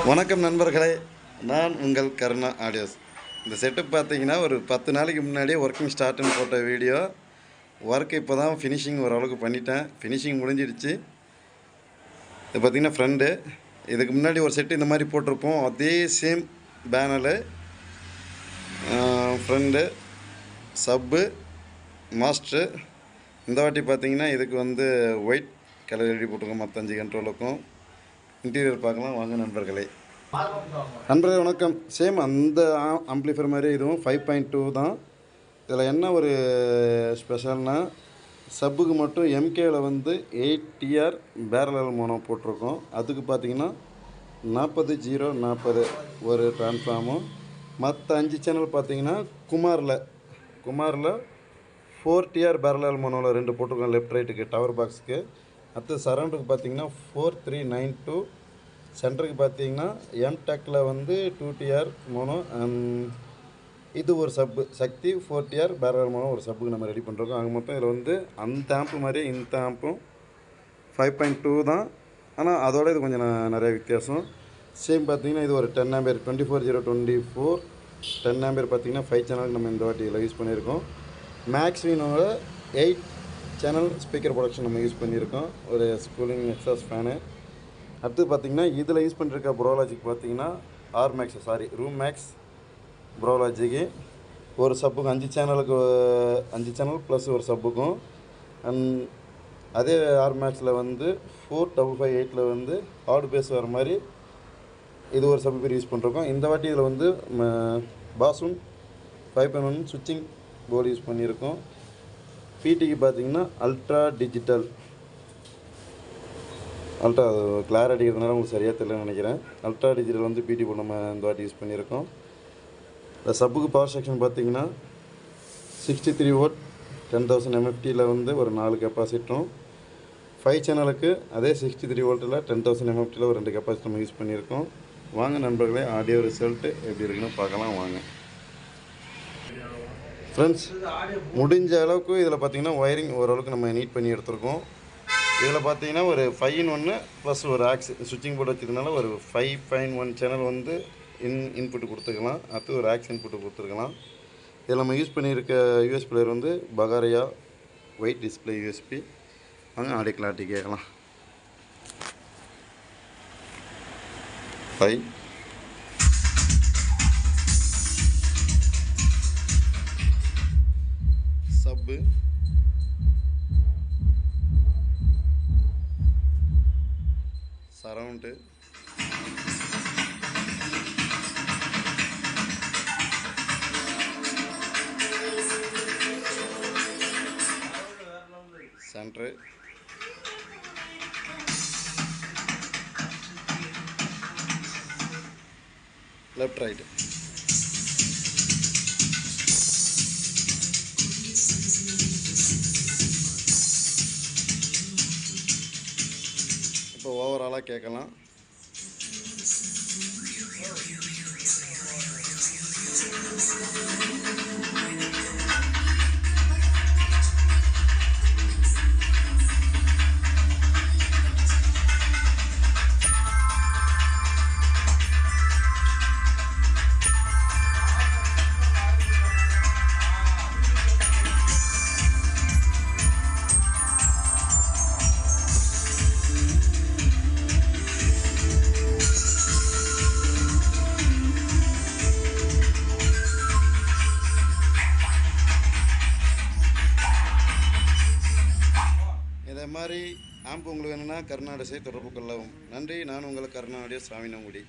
வணக்கம் நண்பர்களே, நான் உங்கள் கருணா ஆடியோஸ். இந்த செட்டப் பார்த்தீங்கன்னா ஒரு 10 நாளைக்கு முன்னாடியே ஒர்க்கிங் ஸ்டார்ட்னு போட்ட வீடியோ. ஒர்க் இப்போ தான் ஃபினிஷிங் ஓரளவுக்கு பண்ணிட்டேன். ஃபினிஷிங் முடிஞ்சிடுச்சு. இது பார்த்திங்கன்னா ஃப்ரெண்டு. இதுக்கு முன்னாடி ஒரு செட்டு இந்த மாதிரி போட்டிருப்போம். அதே சேம் பேனலு, ஃப்ரெண்டு, சப்பு, மாஸ்டரு. இந்த வாட்டி பார்த்திங்கன்னா இதுக்கு ஒயிட் கலர் எழுதி போட்டிருக்கோம். மற்ற 5 கண்ட்ரோலுக்கும் இன்டீரியர் பார்க்கலாம் வாங்க நண்பர்களே. வணக்கம். சேம் அந்த ஆம்ப்ளிஃபையர் மாதிரி இதுவும் 5.2 தான். இதில் என்ன ஒரு ஸ்பெஷல்னால், சப்புக்கு மட்டும் எம்கேவில் 8TR பேரலல் மோனோ போட்டிருக்கோம். அதுக்கு பார்த்திங்கன்னா 40-0-40 ஒரு ட்ரான்ஸ்ஃபார்மும். மற்ற 5 சேனல் பார்த்திங்கன்னா குமாரில் 4TR பேரலல் மோனோவில் 2 போட்டிருக்கோம். லெஃப்ட் ரைட்டுக்கு டவர் பாக்ஸுக்கு. அடுத்து சரௌண்டுக்கு பார்த்திங்கன்னா 4392. சென்டருக்கு பார்த்திங்கன்னா எம்டெக்கில் 2TR மோனோ. இது ஒரு சப்பு சக்தி 4TR பேரலல் மோனோ ஒரு சப்புக்கு நம்ம ரெடி பண்ணுறோம். அங்கே மொத்தம் இதில் அந்த ஆம்பு மாதிரியே இந்த ஆம்பும் 5.2 தான். ஆனால் அதோட இது கொஞ்சம் நிறைய வித்தியாசம். சேம் பார்த்திங்கன்னா இது ஒரு 10 ஆம்பியர் 24-0-24 10 ஆம்பியர் பார்த்திங்கன்னா 5 சேனலுக்கு நம்ம இந்த வாட்டியில் யூஸ் பண்ணியிருக்கோம். மேக்ஸ்வினோட 8 சேனல் ஸ்பீக்கர் ப்ரொடக்ஷன் நம்ம யூஸ் பண்ணியிருக்கோம். ஒரு ஸ்கூலிங் எக்ஸாஸ் ஃபேனு. அடுத்து பார்த்திங்கன்னா இதில் யூஸ் பண்ணியிருக்க porologic பார்த்திங்கன்னா ரூமேக்ஸ் porologic. ஒரு சப்புக்கும் 5 சேனலுக்கு 5 சேனல் ப்ளஸ் ஒரு சப்புக்கும். அதே ஆர்மேக்ஸில் 4558 ஹார்டு பேஸ் வர மாதிரி இது ஒரு சப்பு பேர் யூஸ் பண்ணியிருக்கோம். இந்த வாட்டி இதில் பாசூன் 5.1 சுவிட்சிங் போர்டு யூஸ் பண்ணியிருக்கோம். பிடிக்கு பார்த்திங்கன்னா அல்ட்ரா கிளார் அடிக்கிறதுனால உங்களுக்கு சரியாக தெரியலன்னு நினைக்கிறேன். அல்ட்ரா டிஜிட்டல் பிடி போர்டு நம்ம இந்த வாட்டி யூஸ் பண்ணியிருக்கோம். இந்த சப்புக்கு பவர் செக்ஷன் பார்த்திங்கன்னா 63 வோல்ட் 10,000 MFTயில் ஒரு 4 கெப்பாசிட்டரும். 5 சேனலுக்கு அதே 63 வோல்ட்டில் 10,000 MFTயில் ஒரு 2 கெப்பாசிட்டர் நம்ம யூஸ் பண்ணியிருக்கோம். வாங்க நண்பர்களே, ஆடியோ ரிசல்ட்டு எப்படி இருக்குன்னு பார்க்கலாம் வாங்க. ஃப்ரெண்ட்ஸ், முடிஞ்ச அளவுக்கு இதில் பார்த்திங்கன்னா ஒயரிங் ஓரளவுக்கு நம்ம நீட் பண்ணி எடுத்துருக்கோம். இதில் பார்த்திங்கன்னா ஒரு 5-in-1 ப்ளஸ் ஒரு ஆக்ஸ் சுவிட்சிங் போர்டு வச்சதுனால ஒரு 5.1 சேனல் இன்புட்டு கொடுத்துக்கலாம். அடுத்து ஒரு ஆக்ஸ் இன்புட்டு கொடுத்துருக்கலாம். இதில் நம்ம யூஸ் பண்ணியிருக்க யூஎஸ் பிளேயர் பகாரியா ஒயிட் டிஸ்பிளே யூஎஸ்பி. வாங்க ஆடியோ கிளாரிட்டி கேட்கலாம். 5 சப்பு, சரவுண்டு, சென்ட்ரு, லெஃப்ட் ரைட்டு. இப்போ ஓவராலாக கேட்கலாம். இதே மாதிரி ஆம்பு உங்களுக்கு வேணும்னா கருணா ஆடியோஸை தொடர்பு கொள்ளவும். நன்றி. நான் உங்கள் கருணா ஆடியோஸ் சாமினங்குடி.